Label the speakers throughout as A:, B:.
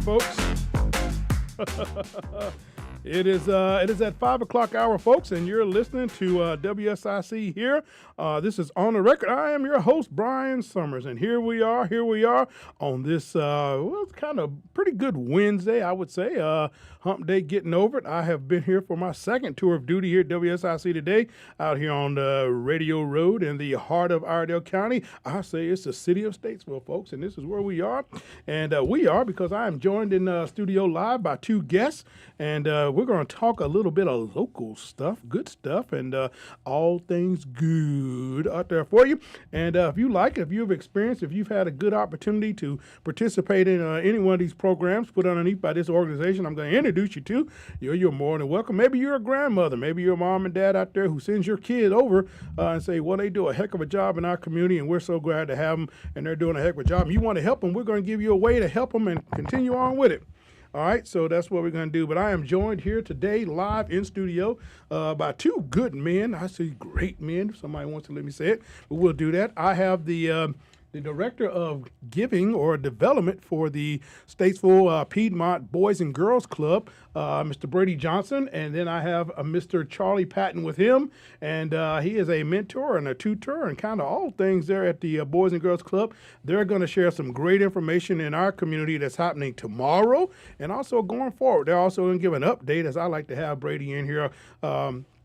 A: folks. It is at 5 o'clock hour, folks, and you're listening to WSIC here. This is On the Record. I am your host, Brian Summers, and here we are on this it's kind of pretty good Wednesday, I would say. Hump Day, getting over it. I have been here for my second tour of duty here at WSIC today, out here on the Radio Road in the heart of Iredell County. I say it's the city of Statesville, folks, and this is where we are. And we are because I am joined in studio live by two guests, and we're going to talk a little bit of local stuff, good stuff, and all things good out there for you. And if you like it, if you've experienced, if you've had a good opportunity to participate in any one of these programs put underneath by this organization I'm going to introduce you to, you're more than welcome. Maybe you're a grandmother, maybe you're a mom and dad out there who sends your kid over and say, well, they do a heck of a job in our community, and we're so glad to have them, and they're doing a heck of a job. And you want to help them, we're going to give you a way to help them and continue on with it. All right, so that's what we're going to do. But I am joined here today live in studio by two good men. I say great men, if somebody wants to let me say it, but we'll do that. I have the Director of Giving or Development for the Statesville Piedmont Boys and Girls Club, Mr. Brady Johnson, and then I have Mr. Charlie Patton with him, and he is a mentor and a tutor and kind of all things there at the Boys and Girls Club. They're going to share some great information in our community that's happening tomorrow and also going forward. They're also going to give an update, as I like to have Brady in here,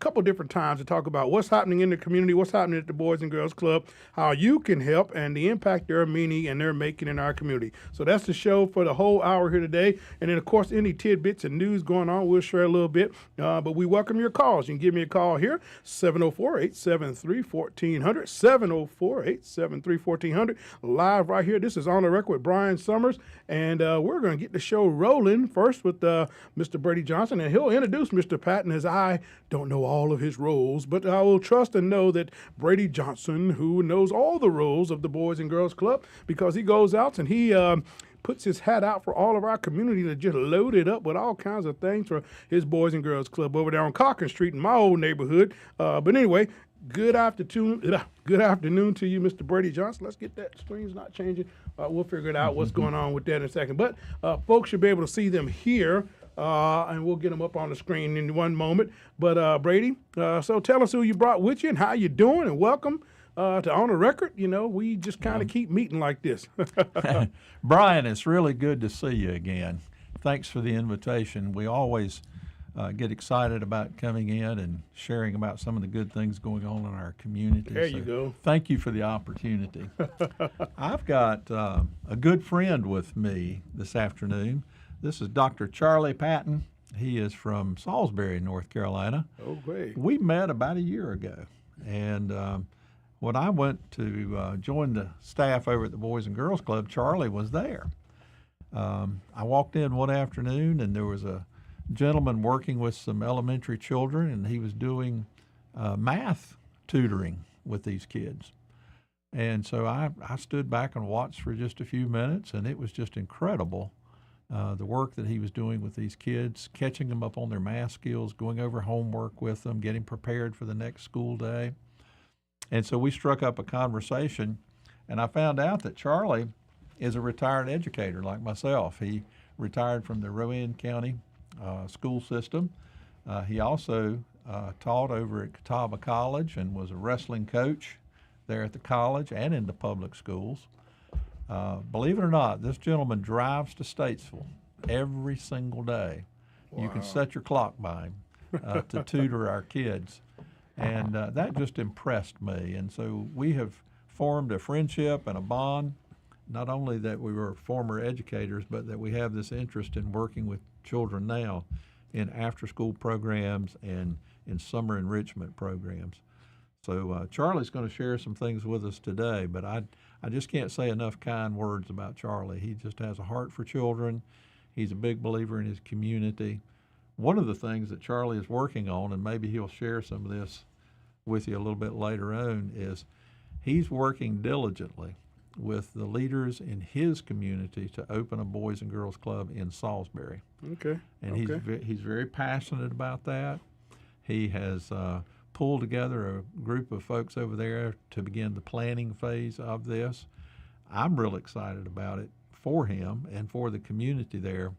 A: couple different times to talk about what's happening in the community, what's happening at the Boys and Girls Club, how you can help, and the impact they're meaning and they're making in our community. So that's the show for the whole hour here today. And then, of course, any tidbits and news going on, we'll share a little bit. But we welcome your calls. You can give me a call here, 704-873-1400, 704-873-1400, live right here. This is On the Record with Brian Summers, and we're going to get the show rolling first with Mr. Brady Johnson, and he'll introduce Mr. Patton, as I don't know all of his roles, but I will trust and know that Brady Johnson, who knows all the roles of the Boys and Girls Club, because he goes out and he puts his hat out for all of our community to just load it up with all kinds of things for his Boys and Girls Club over there on Cochran Street in my old neighborhood. But anyway, good afternoon to you, Mr. Brady Johnson. Let's get that screen's not changing. We'll figure it out what's going on with that in a second. But folks should be able to see them here. And we'll get them up on the screen in one moment. But Brady, so tell us who you brought with you and how you doing, and welcome to On the Record. You know, we just kind of keep meeting like this.
B: Brian, it's really good to see you again. Thanks for the invitation. We always get excited about coming in and sharing about some of the good things going on in our community.
A: There you go.
B: Thank you for the opportunity. I've got a good friend with me this afternoon. This is Dr. Charlie Patton. He is from Salisbury, North Carolina.
A: Oh, great.
B: We met about a year ago. And when I went to join the staff over at the Boys and Girls Club, Charlie was there. I walked in one afternoon, and there was a gentleman working with some elementary children, and he was doing math tutoring with these kids. And so I stood back and watched for just a few minutes, and it was just incredible. The work that he was doing with these kids, catching them up on their math skills, going over homework with them, getting prepared for the next school day. And so we struck up a conversation, and I found out that Charlie is a retired educator like myself. He retired from the Rowan County school system. He also taught over at Catawba College and was a wrestling coach there at the college and in the public schools. Believe it or not, this gentleman drives to Statesville every single day. Wow. You can set your clock by him to tutor our kids. And that just impressed me. And so we have formed a friendship and a bond, not only that we were former educators, but that we have this interest in working with children now in after-school programs and in summer enrichment programs. So Charlie's going to share some things with us today, but I just can't say enough kind words about Charlie. He just has a heart for children. He's a big believer in his community. One of the things that Charlie is working on, and maybe he'll share some of this with you a little bit later on, is he's working diligently with the leaders in his community to open a Boys and Girls Club in Salisbury.
A: Okay.
B: And he's very passionate about that. He has pulled together a group of folks over there to begin the planning phase of this. I'm real excited about it for him and for the community there.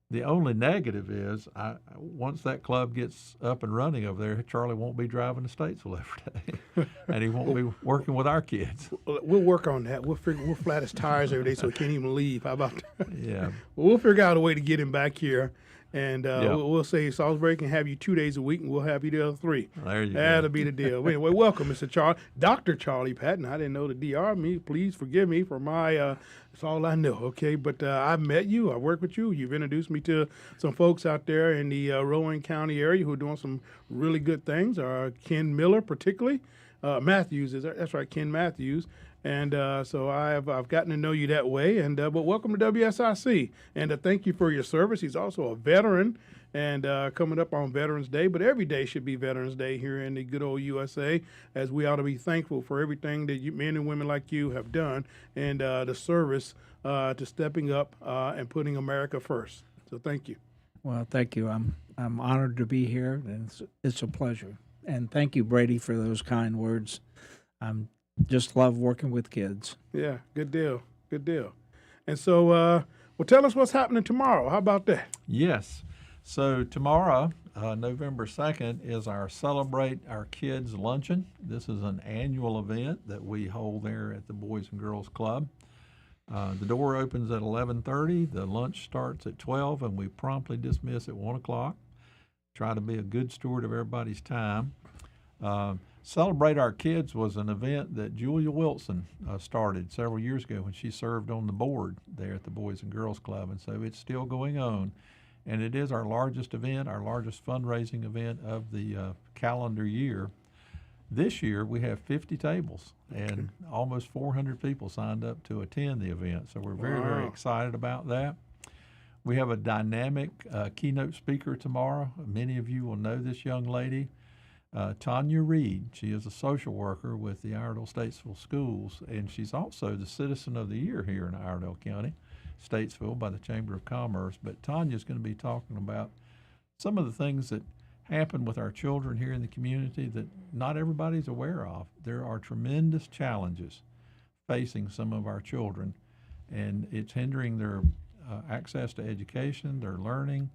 B: The only negative is, once that club gets up and running over there, Charlie won't be driving to Statesville every day, and he won't be working with our kids.
A: We'll work on that. We'll flat his tires every day so he can't even leave. How about that?
B: Yeah.
A: We'll figure out a way to get him back here. And
B: Yep.
A: we'll say Salisbury can have you 2 days a week, and we'll have you the other 3.
B: There you go.
A: That'll be the deal. Anyway, welcome, Dr. Charlie Patton. I didn't know the DR. Please forgive me for my. It's all I know. Okay, but I've met you. I worked with you. You've introduced me to some folks out there in the Rowan County area who are doing some really good things. Ken Miller, particularly. Matthews that's right, Ken Matthews. And so I've gotten to know you that way. And but welcome to WSIC, and thank you for your service. He's also a veteran, and coming up on Veterans Day. But every day should be Veterans Day here in the good old USA, as we ought to be thankful for everything that men and women like you have done, and the service to stepping up and putting America first. So thank you.
C: Well, thank you. I'm honored to be here, and it's a pleasure. And thank you, Brady, for those kind words. Just love working with kids.
A: Yeah, good deal. Good deal. And so, well, tell us what's happening tomorrow. How about that?
B: Yes. So tomorrow, November 2nd, is our Celebrate Our Kids Luncheon. This is an annual event that we hold there at the Boys and Girls Club. The door opens at 11:30. The lunch starts at 12, and we promptly dismiss at 1 o'clock. Try to be a good steward of everybody's time. Celebrate Our Kids was an event that Julia Wilson started several years ago when she served on the board there at the Boys and Girls Club, and so it's still going on. And it is our largest event, our largest fundraising event of the calendar year. This year we have 50 tables, and almost 400 people signed up to attend the event, so we're very, very excited about that. We have a dynamic keynote speaker tomorrow. Many of you will know this young lady. Tanya Reed. She is a social worker with the Iredell Statesville Schools, and she's also the Citizen of the Year here in Iredell County, Statesville, by the Chamber of Commerce. But Tanya's going to be talking about some of the things that happen with our children here in the community that not everybody's aware of. There are tremendous challenges facing some of our children, and it's hindering their access to education, their learning.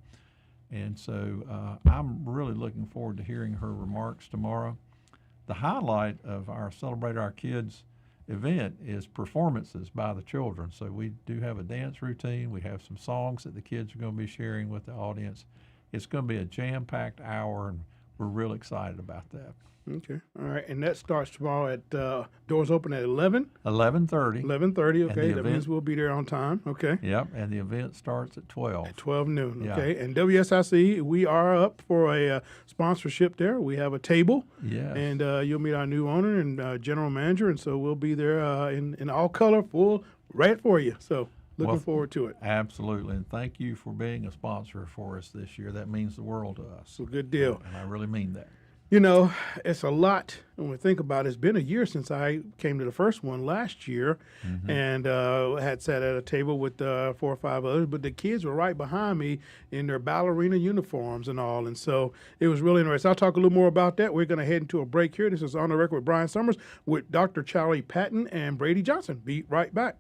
B: And so I'm really looking forward to hearing her remarks tomorrow. The highlight of our Celebrate Our Kids event is performances by the children. So we do have a dance routine. We have some songs that the kids are going to be sharing with the audience. It's going to be a jam-packed hour, and we're real excited about that.
A: Okay. All right. And that starts tomorrow at doors open at 11?
B: 11:30.
A: 11:30. Okay. That
B: event,
A: means we'll be there on time. Okay.
B: Yep. And the event starts at 12.
A: At 12 noon.
B: Yeah.
A: Okay. And WSIC, we are up for a sponsorship there. We have a table.
B: Yes.
A: And you'll meet our new owner and general manager. And so we'll be there in all color, full, right for you. So looking forward to it.
B: Absolutely. And thank you for being a sponsor for us this year. That means the world to us.
A: So good deal.
B: And I really mean that.
A: You know, it's a lot when we think about it. It's been a year since I came to the first one last year, and had sat at a table with 4 or 5 others, but the kids were right behind me in their ballerina uniforms and all, and so it was really interesting. I'll talk a little more about that. We're going to head into a break here. This is On the Record with Brian Summers with Dr. Charlie Patton and Brady Johnson. Be right back.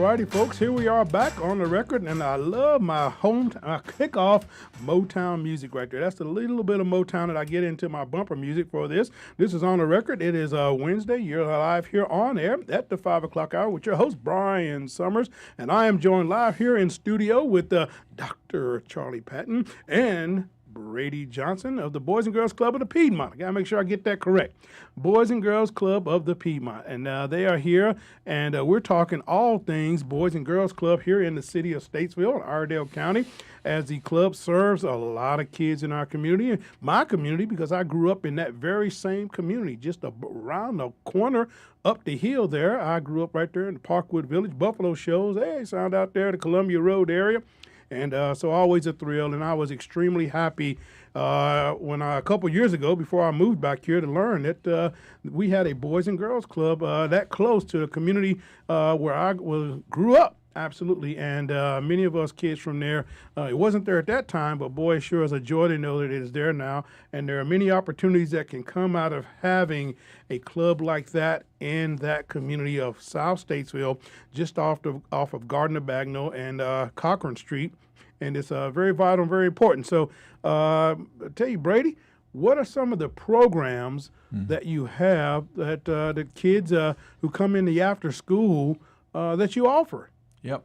A: righty, folks. Here we are back on the record, and I love my kickoff Motown music right there. That's a little bit of Motown that I get into my bumper music for this. This is On the Record. It is Wednesday. You're live here on air at the 5 o'clock hour with your host, Brian Summers, and I am joined live here in studio with Dr. Charlie Patton and Brady Johnson of the Boys and Girls Club of the Piedmont. I gotta make sure I get that correct. Boys and Girls Club of the Piedmont. And they are here, and we're talking all things Boys and Girls Club here in the city of Statesville in Iredell County, as the club serves a lot of kids in our community, my community, because I grew up in that very same community, just around the corner up the hill there. I grew up right there in the Parkwood Village. Buffalo shows, hey, sound out there, the Columbia Road area. And so always a thrill, and I was extremely happy when a couple years ago, before I moved back here, to learn that we had a Boys and Girls Club that close to the community where I grew up. Absolutely, and many of us kids from there, it wasn't there at that time, but boy, it sure is a joy to know that it is there now. And there are many opportunities that can come out of having a club like that in that community of South Statesville, just off of Gardner Bagnall and Cochran Street. And it's very vital and very important. So I tell you, Brady, what are some of the programs that you have that the kids who come in the after school that you offer?
B: Yep.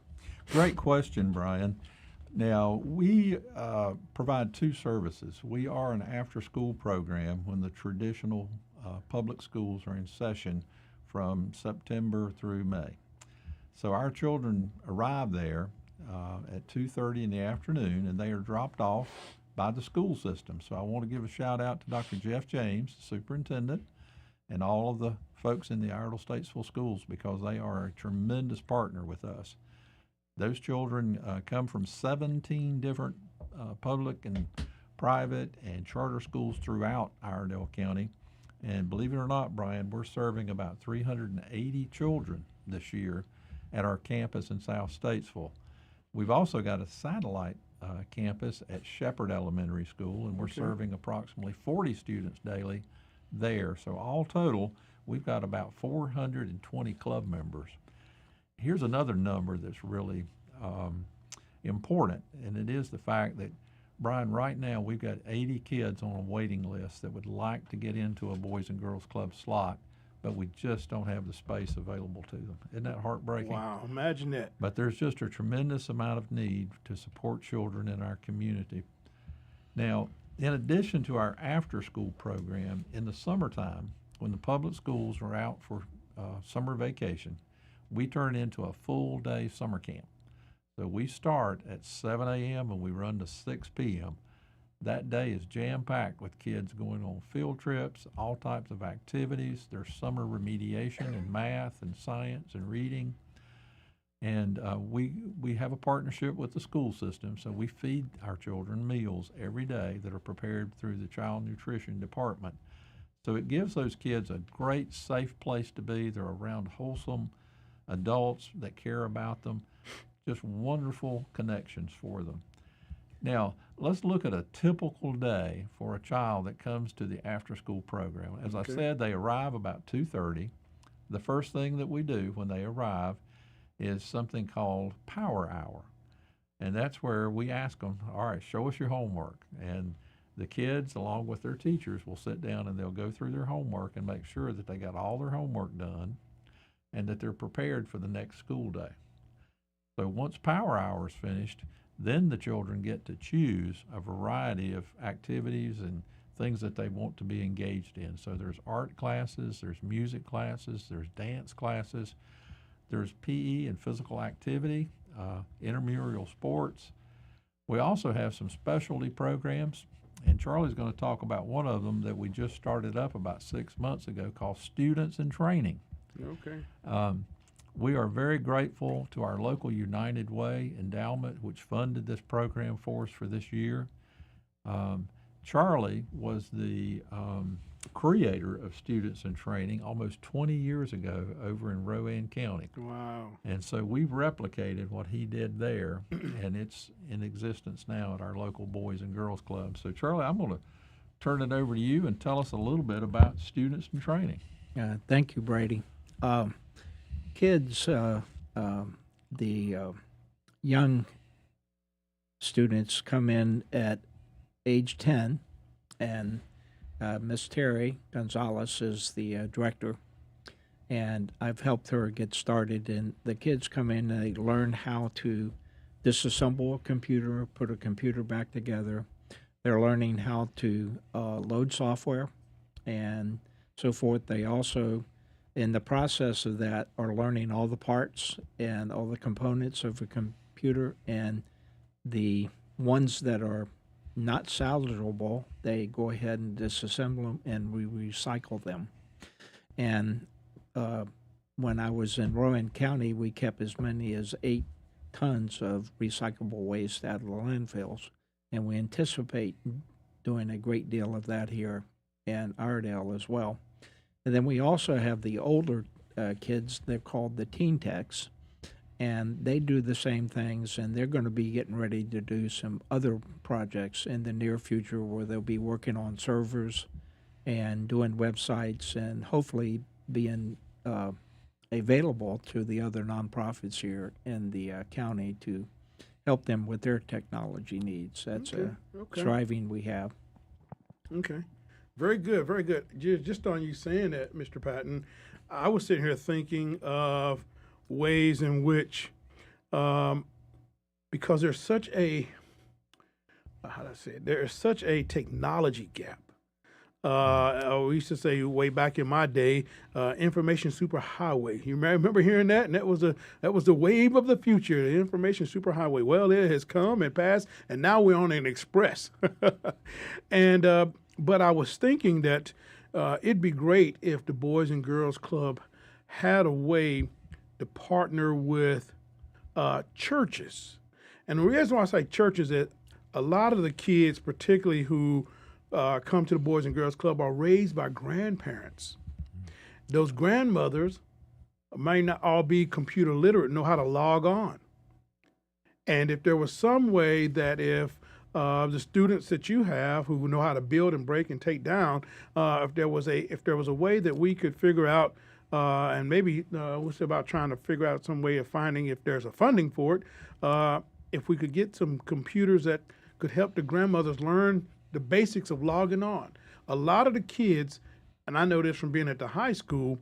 B: Great question, Brian. Now, we provide two services. We are an after-school program when the traditional public schools are in session from September through May. So our children arrive there at 2:30 in the afternoon, and they are dropped off by the school system. So I want to give a shout out to Dr. Jeff James, the superintendent, and all of the folks in the Iredell Statesville schools, because they are a tremendous partner with us. Those children come from 17 different public and private and charter schools throughout Iredell County. And believe it or not, Brian, we're serving about 380 children this year at our campus in South Statesville. We've also got a satellite campus at Shepherd Elementary School, and we're serving approximately 40 students daily there. So all total, we've got about 420 club members. Here's another number that's really important, and it is the fact that, Brian, right now we've got 80 kids on a waiting list that would like to get into a Boys and Girls Club slot, but we just don't have the space available to them. Isn't that heartbreaking?
A: Wow, imagine that.
B: But there's just a tremendous amount of need to support children in our community. Now, in addition to our after-school program, in the summertime, when the public schools are out for summer vacation, we turn into a full-day summer camp. So we start at 7 a.m. and we run to 6 p.m. That day is jam-packed with kids going on field trips, all types of activities. There's summer remediation in math and science and reading. And we have a partnership with the school system, so we feed our children meals every day that are prepared through the child nutrition department. So it gives those kids a great, safe place to be. They're around wholesome adults that care about them. Just wonderful connections for them. Now, let's look at a typical day for a child that comes to the after-school program. As I said, they arrive about 2:30. The first thing that we do when they arrive is something called Power Hour. And that's where we ask them, all right, show us your homework. And the kids, along with their teachers, will sit down and they'll go through their homework and make sure that they got all their homework done and that they're prepared for the next school day. So once Power Hour is finished, then the children get to choose a variety of activities and things that they want to be engaged in. So there's art classes, there's music classes, there's dance classes, there's PE and physical activity, intramural sports. We also have some specialty programs, and Charlie's going to talk about one of them that we just started up about 6 months ago called Students in Training.
A: Okay.
B: We are very grateful to our local United Way endowment, which funded this program for us for this year. Charlie was the creator of Students in Training almost 20 years ago over in Rowan County.
A: Wow.
B: And so we've replicated what he did there, and it's in existence now at our local Boys and Girls Club. So Charlie, I'm going to turn it over to you and tell us a little bit about Students in Training.
C: Thank you, Brady. Kids the young students come in at age 10, and Miss Terry Gonzalez is the director, and I've helped her get started. And the kids come in and they learn how to disassemble a computer, put a computer back together. They're learning how to load software and so forth. They also, in the process of that, are learning all the parts and all the components of a computer, and the ones that are not salvageable, they go ahead and disassemble them and we recycle them. And when I was in Rowan County, we kept as many as 8 tons of recyclable waste out of the landfills, and we anticipate doing a great deal of that here in Iredell as well. And then we also have the older kids, they're called the Teen Techs, and they do the same things, and they're going to be getting ready to do some other projects in the near future where they'll be working on servers and doing websites and hopefully being available to the other nonprofits here in the county to help them with their technology needs. That's a striving we have.
A: Okay. Very good, very good. Just on you saying that, Mr. Patton, I was sitting here thinking of ways in which, because there's such a, how do I say it? There is such a technology gap. We used to say way back in my day, information superhighway. You remember hearing that? And that was the wave of the future, the information superhighway. Well, it has come and passed, and now we're on an express. And but I was thinking that it'd be great if the Boys and Girls Club had a way to partner with churches. And the reason why I say churches is that a lot of the kids, particularly who come to the Boys and Girls Club, are raised by grandparents. Those grandmothers may not all be computer literate, know how to log on. And if there was some way that if the students that you have who know how to build and break and take down, if there was a way that we could figure out, and maybe we'll see about trying to figure out some way of finding if there's a funding for it, if we could get some computers that could help the grandmothers learn the basics of logging on. A lot of the kids, and I know this from being at the high school,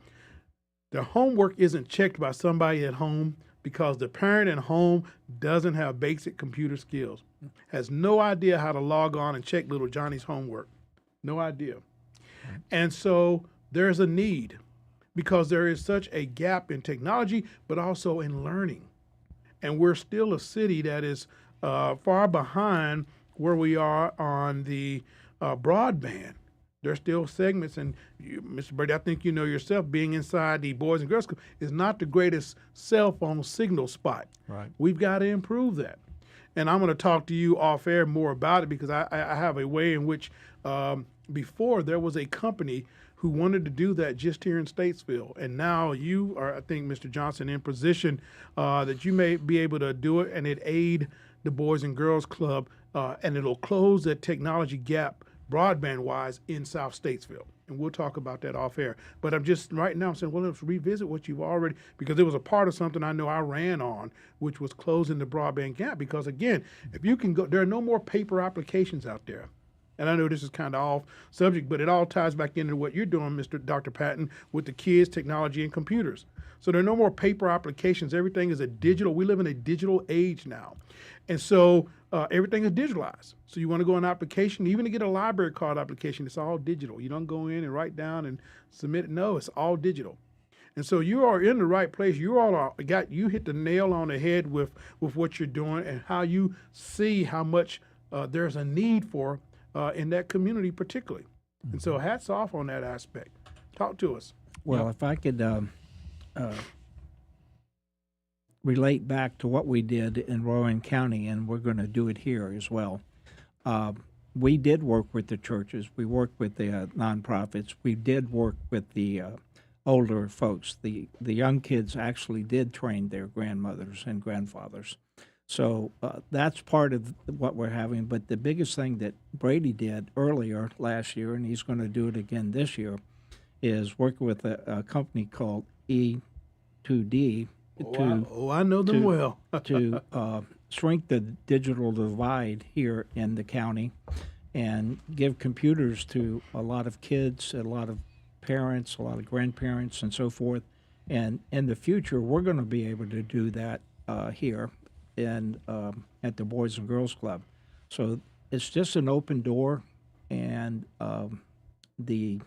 A: their homework isn't checked by somebody at home because the parent at home doesn't have basic computer skills, has no idea how to log on and check little Johnny's homework. No idea. And so there's a need because there is such a gap in technology, but also in learning. And we're still a city that is far behind where we are on the broadband. There's still segments, and you, Mr. Brady, I think you know yourself, being inside the Boys and Girls Club is not the greatest cell phone signal spot.
B: Right.
A: We've got to improve that. And I'm going to talk to you off air more about it because I have a way in which before there was a company who wanted to do that just here in Statesville. And now you are, I think, Mr. Johnson, in position that you may be able to do it, and it aid the Boys and Girls Club, and it'll close that technology gap broadband-wise in South Statesville. And we'll talk about that off air. But I'm just right now saying, well, let's revisit what you've already, because it was a part of something I know I ran on, which was closing the broadband gap. Because again, if you can go, there are no more paper applications out there. And I know this is kind of off subject, but it all ties back into what you're doing, Dr. Patton, with the kids, technology, and computers. So there are no more paper applications. Everything is a digital. We live in a digital age now. And so everything is digitalized. So you want to go on an application, even to get a library card application, it's all digital. You don't go in and write down and submit it. No, it's all digital. And so you are in the right place. You hit the nail on the head with what you're doing and how you see how much there's a need for in that community particularly. Mm-hmm. And so hats off on that aspect. Talk to us.
C: Well, if I could relate back to what we did in Rowan County, and we're going to do it here as well. We did work with the churches. We worked with the nonprofits. We did work with the older folks. The young kids actually did train their grandmothers and grandfathers. So that's part of what we're having. But the biggest thing that Brady did earlier last year, and he's going to do it again this year, is working with a company called E2D,
A: I know them
C: to-
A: well.
C: to shrink the digital divide here in the county and give computers to a lot of kids, a lot of parents, a lot of grandparents, and so forth. And in the future, we're going to be able to do that here and at the Boys and Girls Club. So it's just an open door, and the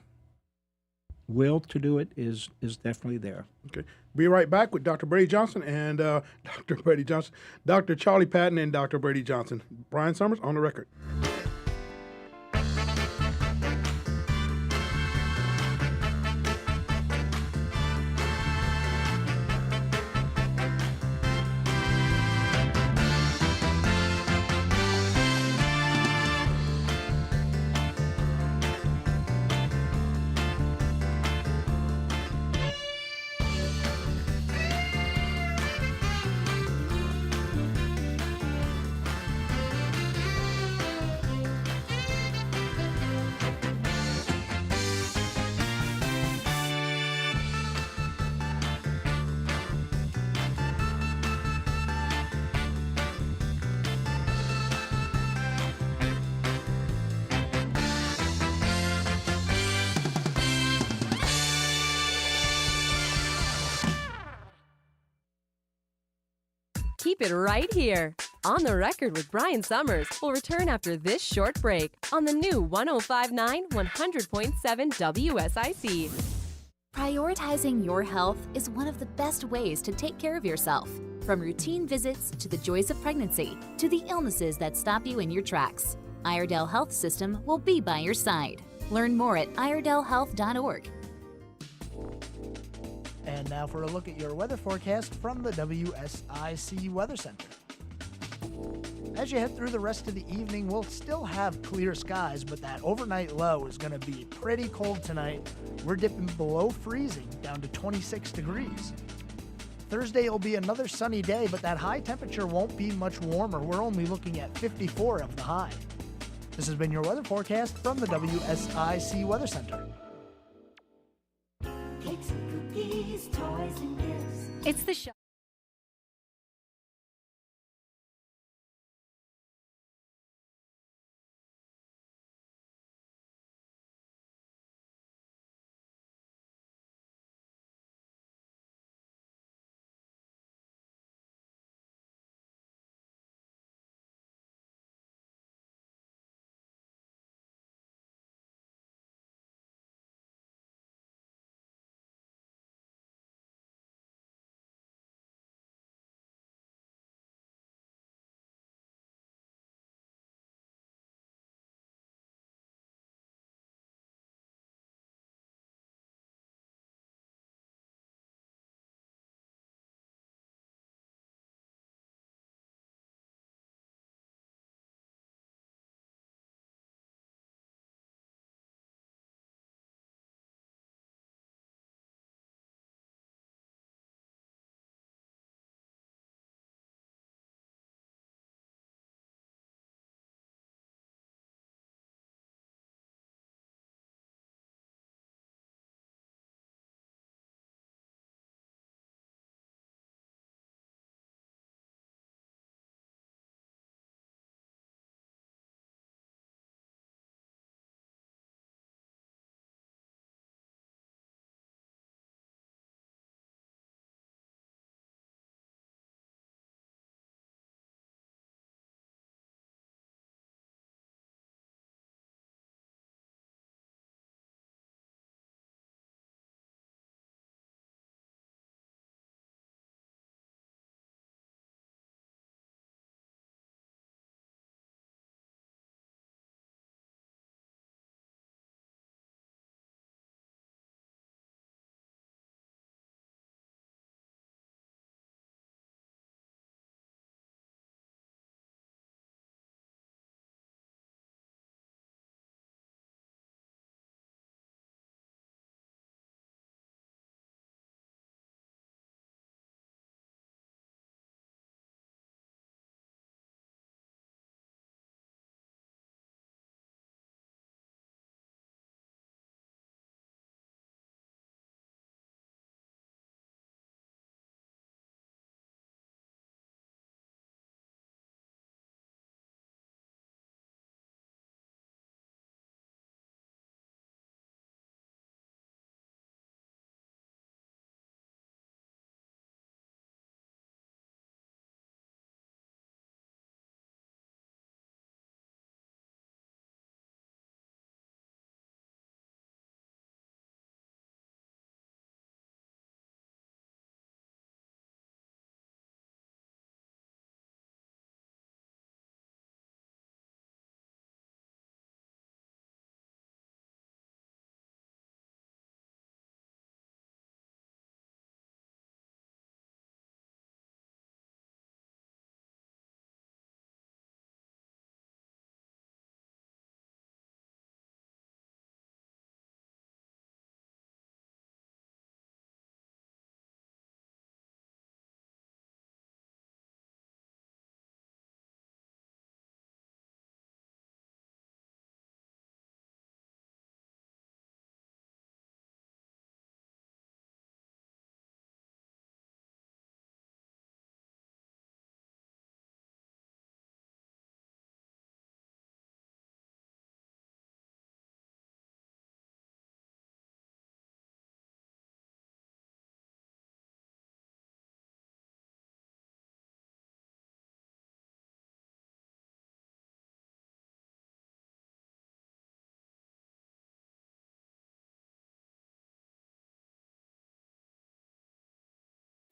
C: will to do it is definitely there.
A: Okay. Be right back with Dr. Brady Johnson and Dr. Brady Johnson, Dr. Charlie Patton and Dr. Brady Johnson. Brian Summers on the record.
D: Keep it right here. On the Record with Brian Summers will return after this short break on the new 1059 100.7 WSIC.
E: Prioritizing your health is one of the best ways to take care of yourself. From routine visits to the joys of pregnancy to the illnesses that stop you in your tracks, Iredell Health System will be by your side. Learn more at iredellhealth.org.
F: And now for a look at your weather forecast from the WSIC Weather Center. As you head through the rest of the evening, we'll still have clear skies, but that overnight low is going to be pretty cold tonight. We're dipping below freezing, down to 26 degrees. Thursday will be another sunny day, but that high temperature won't be much warmer. We're only looking at 54 of the high. This has been your weather forecast from the WSIC Weather Center.
G: Cakes and cookies, toys and gifts.
D: It's the show.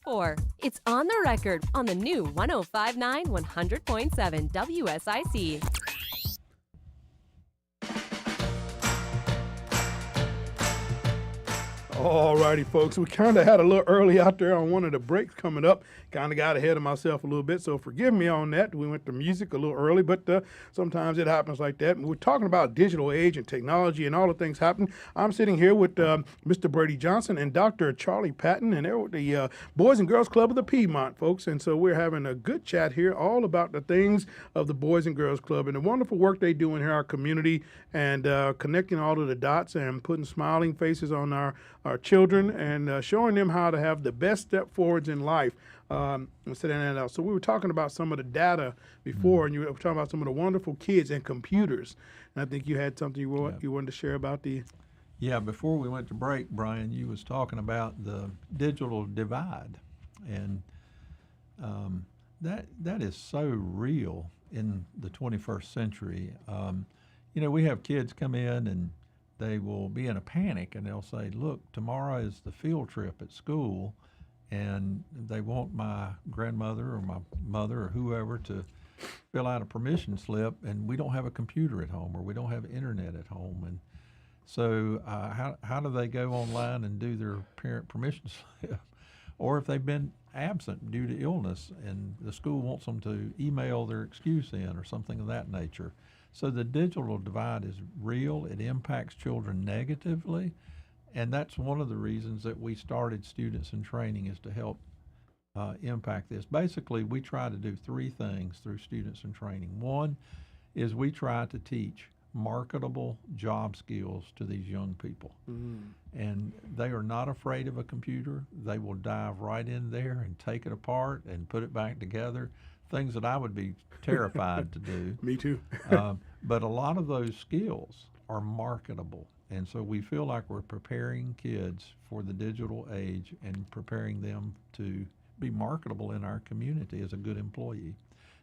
D: 4. It's On the Record on the new 1059 100.7 WSIC.
A: All righty, folks. We kind of had a little early out there on one of the breaks coming up. Kind of got ahead of myself a little bit, so forgive me on that. We went to music a little early, but sometimes it happens like that. And we're talking about digital age and technology and all the things happening. I'm sitting here with Mr. Brady Johnson and Dr. Charlie Patton, and they're with the Boys and Girls Club of the Piedmont, folks. And so we're having a good chat here all about the things of the Boys and Girls Club and the wonderful work they do in our community and connecting all of the dots and putting smiling faces on our children and showing them how to have the best step forwards in life. And setting that out. So we were talking about some of the data before, and you were talking about some of the wonderful kids and computers. And I think you had something you wanted to share about the.
B: Yeah, before we went to break, Brian, you was talking about the digital divide, and that is so real in the 21st century. We have kids come in and they will be in a panic and they'll say, look, tomorrow is the field trip at school, and they want my grandmother or my mother or whoever to fill out a permission slip, and we don't have a computer at home or we don't have internet at home. And so how do they go online and do their parent permission slip? Or if they've been absent due to illness and the school wants them to email their excuse in or something of that nature. So the digital divide is real. It impacts children negatively. And that's one of the reasons that we started Students in Training, is to help impact this. Basically, we try to do three things through Students in Training. One is we try to teach marketable job skills to these young people. And they are not afraid of a computer. They will dive right in there and take it apart and put it back together, things that I would be terrified to do.
A: Me too.
B: But a lot of those skills are marketable. And so we feel like we're preparing kids for the digital age and preparing them to be marketable in our community as a good employee.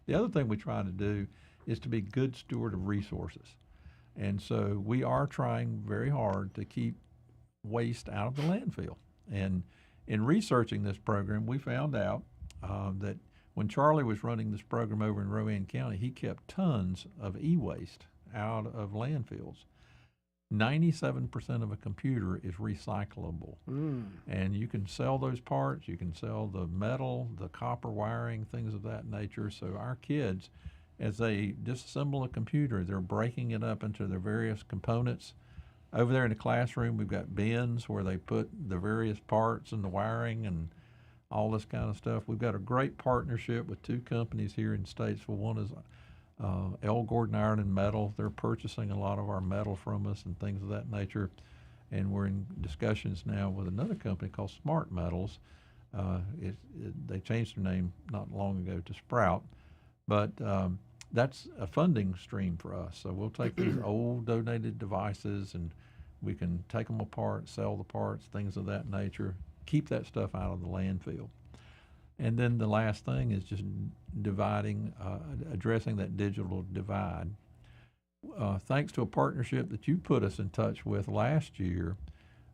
B: The other thing we try to do is to be good steward of resources. And so we are trying very hard to keep waste out of the landfill. And in researching this program, we found out that when Charlie was running this program over in Rowan County, he kept tons of e-waste out of landfills. 97% of a computer is recyclable. And you can sell those parts, you can sell the metal, the copper wiring, things of that nature. So our kids, as they disassemble a computer, they're breaking it up into their various components. Over there in the classroom, we've got bins where they put the various parts and the wiring and all this kind of stuff. We've got a great partnership with two companies here in Statesville. One is L. Gordon Iron and Metal. They're purchasing a lot of our metal from us and things of that nature. And we're in discussions now with another company called Smart Metals. They changed their name not long ago to Sprout. But that's a funding stream for us. So we'll take these old donated devices and we can take them apart, sell the parts, things of that nature, keep that stuff out of the landfill. And then the last thing is just addressing that digital divide. Thanks to a partnership that you put us in touch with last year,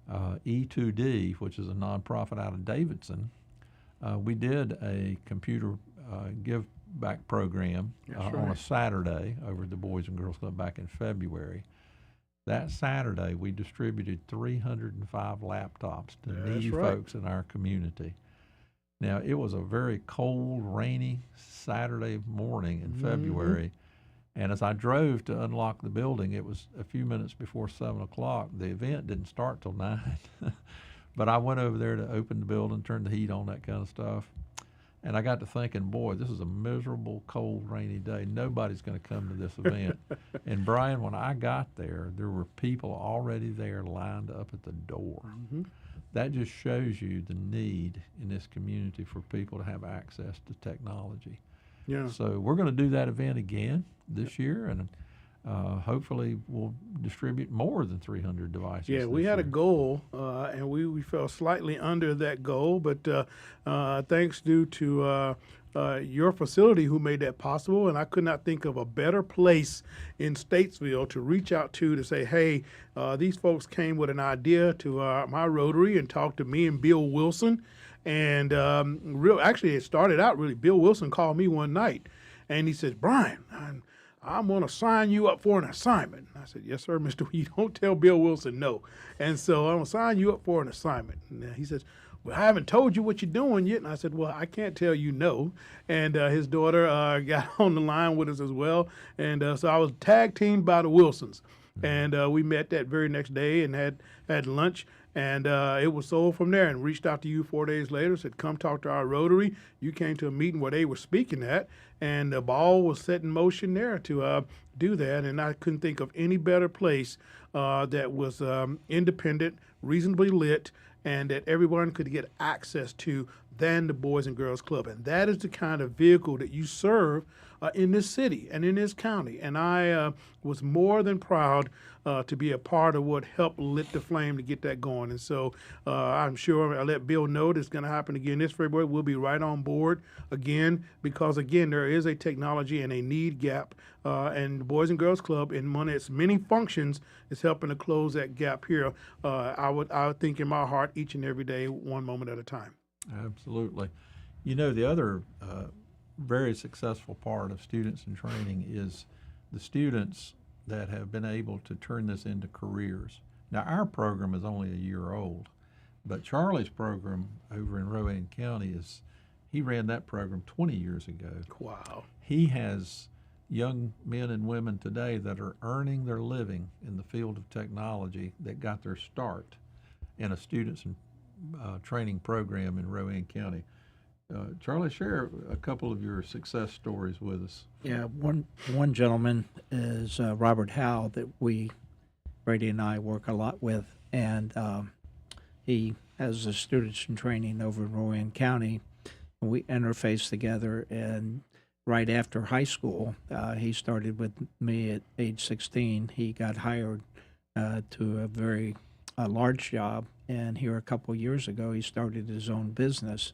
B: E2D, which is a nonprofit out of Davidson, we did a computer give back program on a Saturday over at the Boys and Girls Club back in February. That Saturday, we distributed 305 laptops to needy folks in our community. Now, it was a very cold, rainy Saturday morning in February, and as I drove to unlock the building, it was a few minutes before 7 o'clock. The event didn't start till 9, but I went over there to open the building, turn the heat on, that kind of stuff. And I got to thinking, boy, this is a miserable, cold, rainy day. Nobody's going to come to this event. And Brian, when I got there, there were people already there lined up at the door. That just shows you the need in this community for people to have access to technology. So we're going to do that event again this year, and hopefully we'll distribute more than 300 devices.
A: Yeah, we
B: this
A: had a
B: year.
A: goal, and we fell slightly under that goal, but thanks due to your facility who made that possible, and I could not think of a better place in Statesville to reach out to say, hey, these folks came with an idea to my Rotary and talked to me and Bill Wilson, and actually it started out really, Bill Wilson called me one night, and he says, Brian, I'm going to sign you up for an assignment. I said, yes, sir, Mr. You don't tell Bill Wilson no. And so I'm going to sign you up for an assignment. And he says, well, I haven't told you what you're doing yet. And I said, well, I can't tell you no. And his daughter got on the line with us as well. And so I was tag teamed by the Wilsons. And we met that very next day and had lunch. And it was sold from there, and reached out to you 4 days later, said, come talk to our Rotary. You came to a meeting where they were speaking at, and the ball was set in motion there to do that. And I couldn't think of any better place that was independent, reasonably lit, and that everyone could get access to than the Boys and Girls Club. And that is the kind of vehicle that you serve in this city and in this county. And I was more than proud to be a part of what helped lit the flame to get that going. And so I'm sure I'll let Bill know it's going to happen again this February. We'll be right on board again because, again, there is a technology and a need gap. And the Boys and Girls Club, in one of its many functions, is helping to close that gap here. I would think in my heart each and every day, one moment at a time.
B: Absolutely. You know, the other very successful part of Students in Training is the students that have been able to turn this into careers. Now, our program is only a year old, but Charlie's program over in Rowan County he ran that program 20 years ago.
A: Wow.
B: He has young men and women today that are earning their living in the field of technology that got their start in a Students in Training program in Rowan County. Charlie, share a couple of your success stories with us.
C: Yeah, one gentleman is Robert Howe that Brady and I work a lot with, and he has a Students in Training over in Rowan County. We interface together, and right after high school, he started with me at age 16. He got hired to a very large job, and here a couple years ago, he started his own business.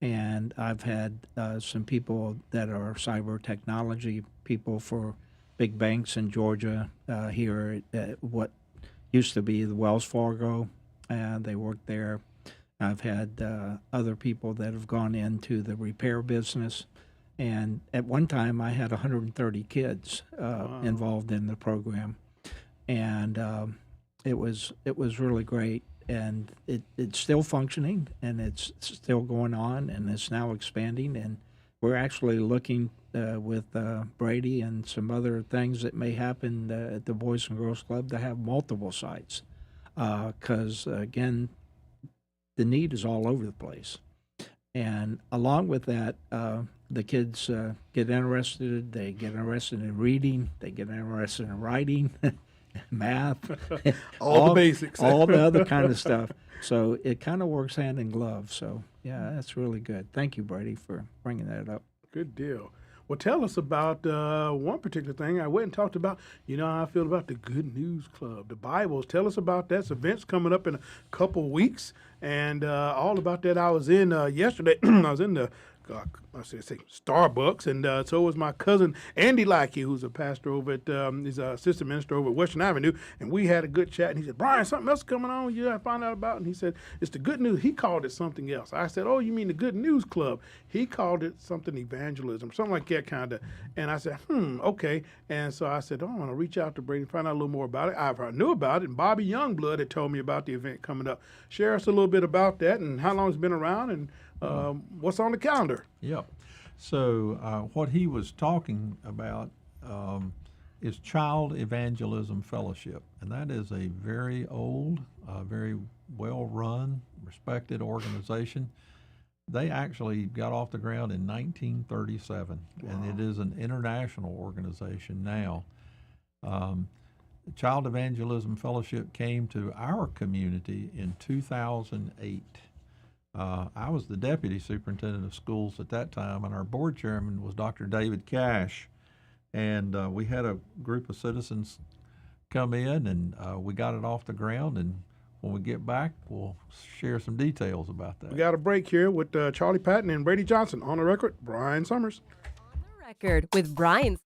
C: And I've had some people that are cyber technology people for big banks in Georgia here at what used to be the Wells Fargo, and they work there. I've had other people that have gone into the repair business. And at one time, I had 130 kids involved in the program. And it was really great. And it's still functioning, and it's still going on, and it's now expanding. And we're actually looking with Brady and some other things that may happen at the Boys and Girls Club to have multiple sites. Because, again, the need is all over the place. And along with that, the kids get interested. They get interested in reading. They get interested in writing. Math,
A: all the basics,
C: all the other kind of stuff. So it kind of works hand in glove. So yeah, that's really good. Thank you, Brady, for bringing that up.
A: Good deal. Well, tell us about one particular thing I went and talked about. You know how I feel about the Good News Club, the Bibles. Tell us about that. Event's coming up in a couple of weeks, and all about that. I was in yesterday. I was in the Starbucks, and so was my cousin Andy Lackey, who's a pastor over at, he's an assistant minister over at Western Avenue, and we had a good chat, and he said, Brian, something else coming on you I found out about? And he said, it's the Good News. He called it something else. I said, oh, you mean the Good News Club? He called it something evangelism, something like that kind of, and I said, okay, and so I said, oh, I want to reach out to Brady and find out a little more about it. I knew about it, and Bobby Youngblood had told me about the event coming up. Share us a little bit about that and how long it's been around and what's on the calendar.
B: Yep. So what he was talking about is Child Evangelism Fellowship, and that is a very old, very well-run, respected organization. They actually got off the ground in 1937, and it is an international organization now. Child Evangelism Fellowship came to our community in 2008. I was the deputy superintendent of schools at that time, and our board chairman was Dr. David Cash. And we had a group of citizens come in, and we got it off the ground. And when we get back, we'll share some details about that.
A: We got a break here with Charlie Patton and Brady Johnson. On the record, Brian Summers.
D: On the record with Brian.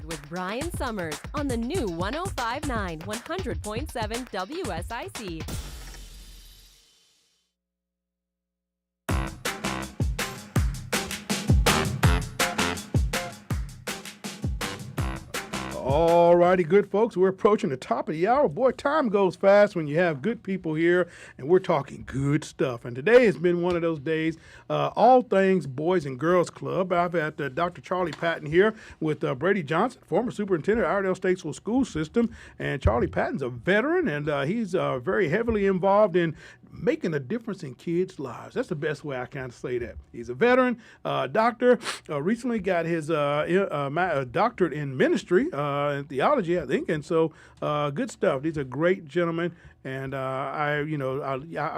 D: With Brian Summers on the new 1059 100.7 WSIC.
A: All righty, good folks. We're approaching the top of the hour. Boy, time goes fast when you have good people here, and we're talking good stuff. And today has been one of those days, all things Boys and Girls Club. I've had Dr. Charlie Patton here with Brady Johnson, former superintendent of Iredell Statesville School System. And Charlie Patton's a veteran, and he's very heavily involved in making a difference in kids' lives. That's the best way I kind of say that. He's a veteran, doctor, recently got his doctorate in ministry, in theology, I think, and so good stuff. He's a great gentleman, and I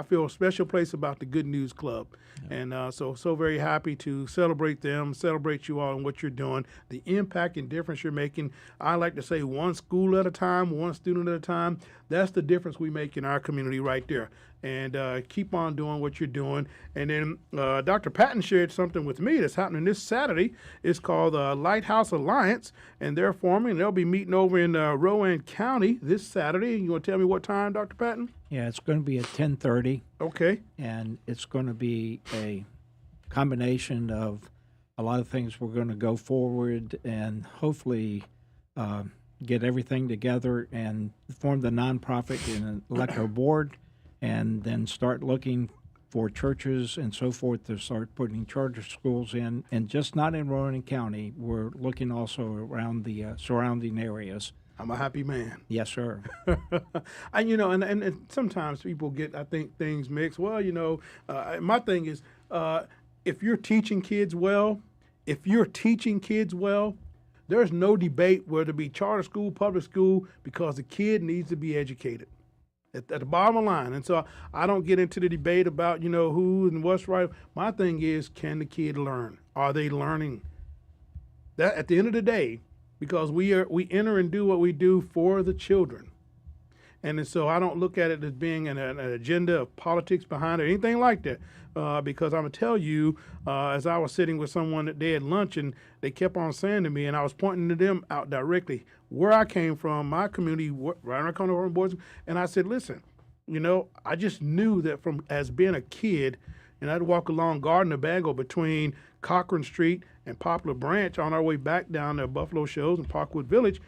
A: feel a special place about the Good News Club. Yeah. And so very happy to celebrate them, celebrate you all and what you're doing, the impact and difference you're making. I like to say one school at a time, one student at a time. That's the difference we make in our community right there. And keep on doing what you're doing. And then Dr. Patton shared something with me that's happening this Saturday. It's called the Lighthouse Alliance, and they're forming. They'll be meeting over in Rowan County this Saturday. You want to tell me what time, Dr. Patton?
C: Yeah, it's going to be at 10:30.
A: Okay.
C: And it's going to be a combination of a lot of things. We're going to go forward and hopefully get everything together and form the nonprofit and elect our board, and then start looking for churches and so forth to start putting charter schools in, and just not in Rowan County. We're looking also around the surrounding areas.
A: I'm a happy man.
C: Yes, sir.
A: And and sometimes people get, I think, things mixed. Well, my thing is, if you're teaching kids well, there's no debate whether it be charter school, public school, because the kid needs to be educated. At the bottom line. And so I don't get into the debate about, who and what's right. My thing is, can the kid learn? Are they learning? That at the end of the day, because we enter and do what we do for the children. And so I don't look at it as being an agenda of politics behind it, anything like that. Because I'm going to tell you, as I was sitting with someone that they had lunch, and they kept on saying to me, and I was pointing to them out directly, where I came from, my community, right around the corner from Boys, and I said, listen, I just knew that from as being a kid, and I'd walk along Gardner Bangle between Cochran Street and Poplar Branch on our way back down to Buffalo Shoals and Parkwood Village,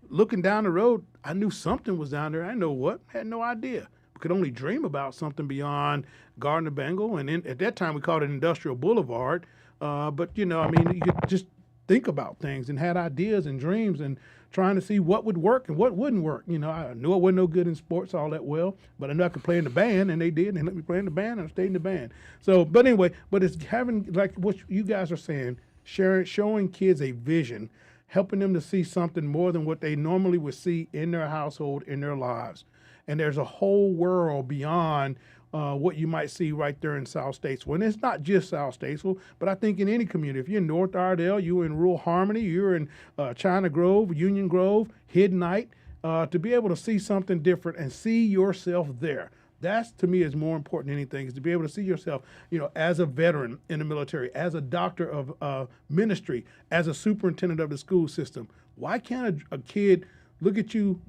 A: looking down the road, I knew something was down there. I know what, had no idea. Could only dream about something beyond Gardner Bangle, and at that time we called it Industrial Boulevard. But you could just think about things and had ideas and dreams and trying to see what would work and what wouldn't work. I knew I wasn't no good in sports all that well, but I knew I could play in the band, and they did. And they let me play in the band, and I stayed in the band. So, but anyway, but it's having, like what you guys are saying, showing kids a vision, helping them to see something more than what they normally would see in their household, in their lives. And there's a whole world beyond what you might see right there in South Statesville. And it's not just South Statesville, but I think in any community, if you're in North Ardell, you're in rural Harmony, you're in China Grove, Union Grove, Hiddenite, to be able to see something different and see yourself there. That's, to me, is more important than anything, is to be able to see yourself, as a veteran in the military, as a doctor of ministry, as a superintendent of the school system. Why can't a kid look at you,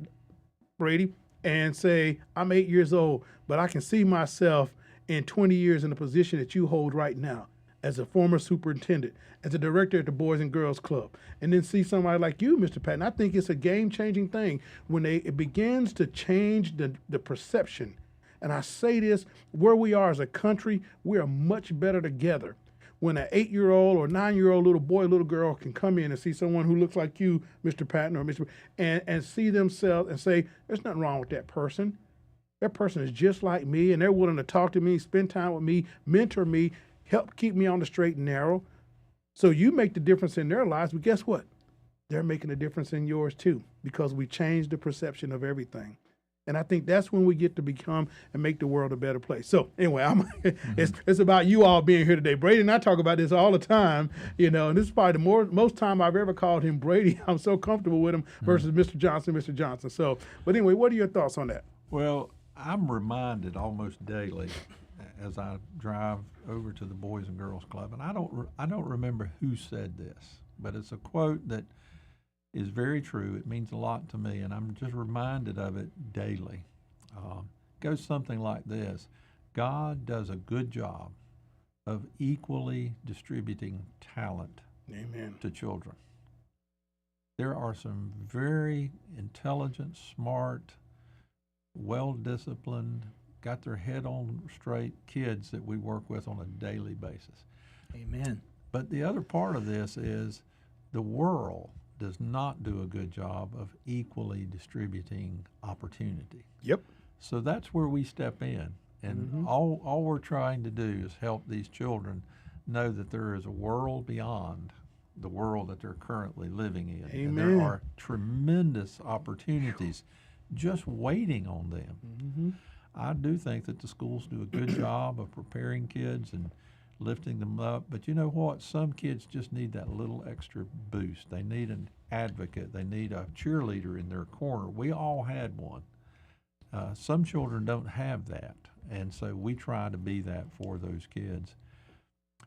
A: Brady, and say, I'm 8 years old, but I can see myself in 20 years in the position that you hold right now as a former superintendent, as a director at the Boys and Girls Club, and then see somebody like you, Mr. Patton. I think it's a game-changing thing when it begins to change the perception. And I say this, where we are as a country, we are much better together. When an 8-year-old or 9-year-old little boy, little girl can come in and see someone who looks like you, Mr. Patton, or Mr. and see themselves and say, there's nothing wrong with that person. That person is just like me, and they're willing to talk to me, spend time with me, mentor me, help keep me on the straight and narrow. So you make the difference in their lives, but guess what? They're making a difference in yours too, because we changed the perception of everything. And I think that's when we get to become and make the world a better place. So anyway, it's about you all being here today. Brady and I talk about this all the time, and this is probably the most time I've ever called him Brady. I'm so comfortable with him versus Mr. Johnson. So, but anyway, what are your thoughts on that?
B: Well, I'm reminded almost daily as I drive over to the Boys and Girls Club, and I don't remember who said this, but it's a quote that is very true. It means a lot to me, and I'm just reminded of it daily. Goes something like this: God does a good job of equally distributing talent
A: Amen.
B: to children. There are some very intelligent, smart, well-disciplined, got their head on straight kids that we work with on a daily basis.
C: Amen.
B: But the other part of this is the world does not do a good job of equally distributing opportunity.
A: Yep.
B: So that's where we step in. And all we're trying to do is help these children know that there is a world beyond the world that they're currently living in.
A: Amen.
B: And there are tremendous opportunities just waiting on them. I do think that the schools do a good job of preparing kids and lifting them up. But you know what? Some kids just need that little extra boost. They need an advocate. They need a cheerleader in their corner. We all had one. Some children don't have that, and so we try to be that for those kids.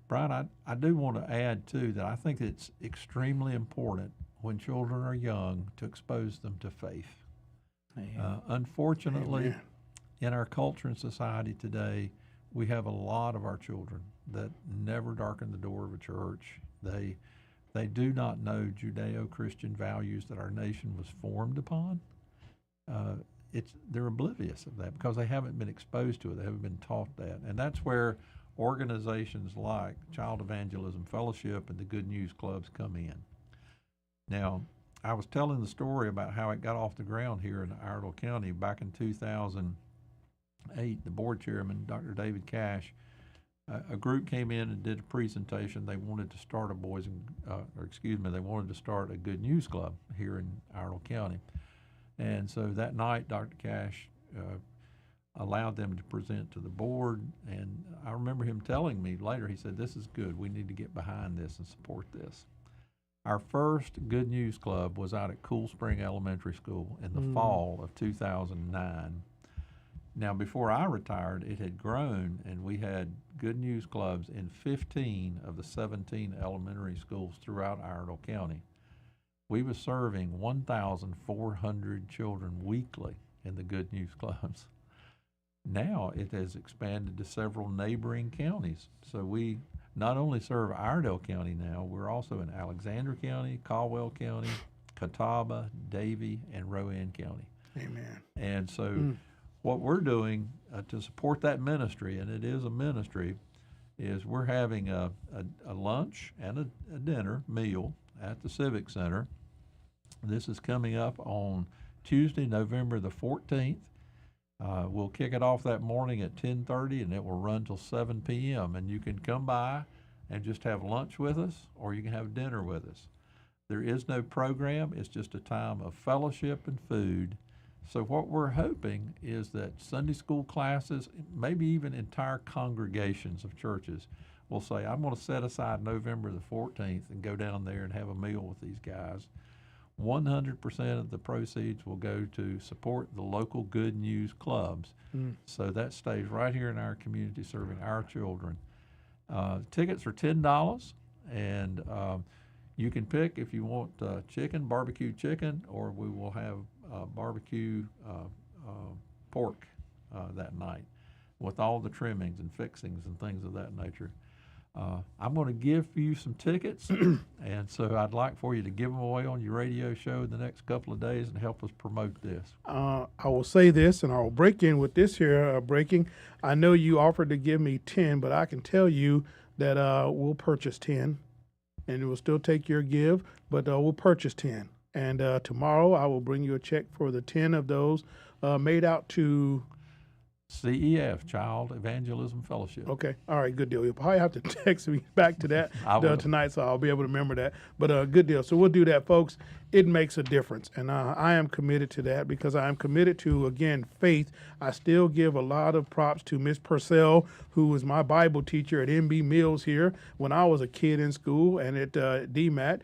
B: Brian, I do want to add, too, that I think it's extremely important when children are young to expose them to faith. Unfortunately,
A: Amen.
B: in our culture and society today, we have a lot of our children that never darken the door of a church. They do not know Judeo-Christian values that our nation was formed upon. they're oblivious of that because they haven't been exposed to it. They haven't been taught that, and that's where organizations like Child Evangelism Fellowship and the Good News Clubs come in. Now, I was telling the story about how it got off the ground here in Iredell County back in 2008. The board chairman, Dr. David Cash, a group came in and did a presentation. They wanted to start they wanted to start a Good News Club here in Iredell County. And so that night, Dr. Cash allowed them to present to the board. And I remember him telling me later, he said, "This is good. We need to get behind this and support this." Our first Good News Club was out at Cool Spring Elementary School in the fall of 2009. Now, before I retired, it had grown, and we had Good News Clubs in 15 of the 17 elementary schools throughout Iredell County. We were serving 1,400 children weekly in the Good News Clubs. Now it has expanded to several neighboring counties. So we not only serve Iredell County now, we're also in Alexander County, Caldwell County, Catawba, Davie, and Rowan County.
A: Amen.
B: And so what we're doing to support that ministry, and it is a ministry, is we're having a lunch and a dinner meal at the Civic Center. This is coming up on Tuesday, November the 14th. We'll kick it off that morning at 10:30, and it will run till 7 p.m. And you can come by and just have lunch with us, or you can have dinner with us. There is no program. It's just a time of fellowship and food. So what we're hoping is that Sunday school classes, maybe even entire congregations of churches, will say, "I'm going to set aside November the 14th and go down there and have a meal with these guys." 100% of the proceeds will go to support the local Good News Clubs. So that stays right here in our community, serving our children. Tickets are $10, and you can pick if you want chicken, barbecue chicken, or we will have barbecue pork that night with all the trimmings and fixings and things of that nature. I'm going to give you some tickets, and so I'd like for you to give them away on your radio show in the next couple of days and help us promote this. I
A: will say this, and I'll break in with this here breaking. I know you offered to give me 10, but I can tell you that we'll purchase 10, and it will still take your give, but we'll purchase 10. And tomorrow I will bring you a check for the 10 of those made out to
B: CEF, Child Evangelism Fellowship.
A: Okay. All right. Good deal. You'll probably have to text me back to that tonight, so I'll be able to remember that. But good deal. So we'll do that, folks. It makes a difference. And I am committed to that because I am committed to, again, faith. I still give a lot of props to Miss Purcell, who was my Bible teacher at MB Mills here when I was a kid in school. And at DMAT,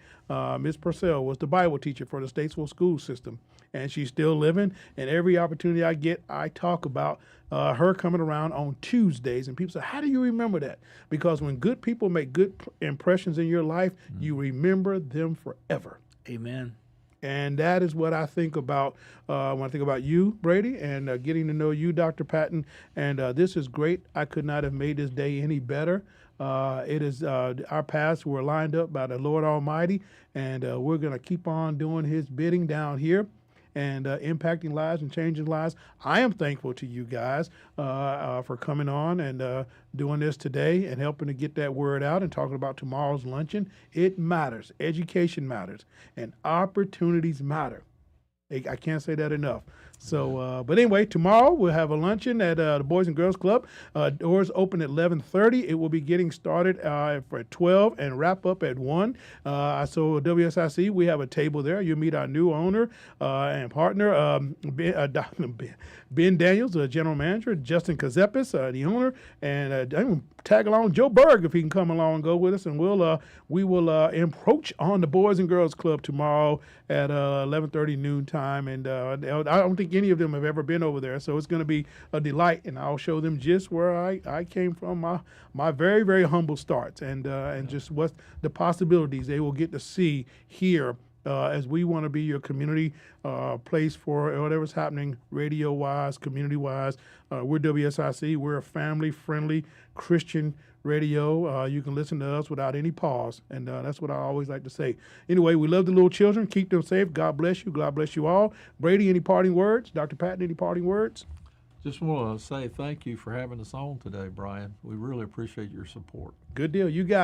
A: Miss Purcell was the Bible teacher for the Statesville school system. And she's still living. And every opportunity I get, I talk about her coming around on Tuesdays. And people say, "How do you remember that?" Because when good people make good impressions in your life, you remember them forever.
C: Amen.
A: And that is what I think about when I think about you, Brady, and getting to know you, Dr. Patton. And this is great. I could not have made this day any better. It is our paths were lined up by the Lord Almighty, and we're going to keep on doing His bidding down here and impacting lives and changing lives. I am thankful to you guys for coming on and doing this today and helping to get that word out and talking about tomorrow's luncheon. It matters. Education matters. And opportunities matter. I can't say that enough. So, but anyway, tomorrow we'll have a luncheon at the Boys and Girls Club. Doors open at 11:30. It will be getting started for 12 and wrap up at 1. So WSIC, we have a table there. You'll meet our new owner and partner, Ben Daniels, the general manager, Justin Kazepis, the owner, and tag along Joe Berg if he can come along and go with us. And we will approach on the Boys and Girls Club tomorrow at 11:30 noon time. And I don't think any of them have ever been over there, so it's going to be a delight. And I'll show them just where I came from, my very, very humble starts, and just what the possibilities they will get to see here as we want to be your community place for whatever's happening radio-wise, community-wise. We're WSIC. We're a family-friendly Christian radio. You can listen to us without any pause, and that's what I always like to say. Anyway, we love the little children. Keep them safe. God bless you. God bless you all. Brady, any parting words? Dr. Patton, any parting words?
B: Just want to say thank you for having us on today, Brian. We really appreciate your support.
A: Good deal. You got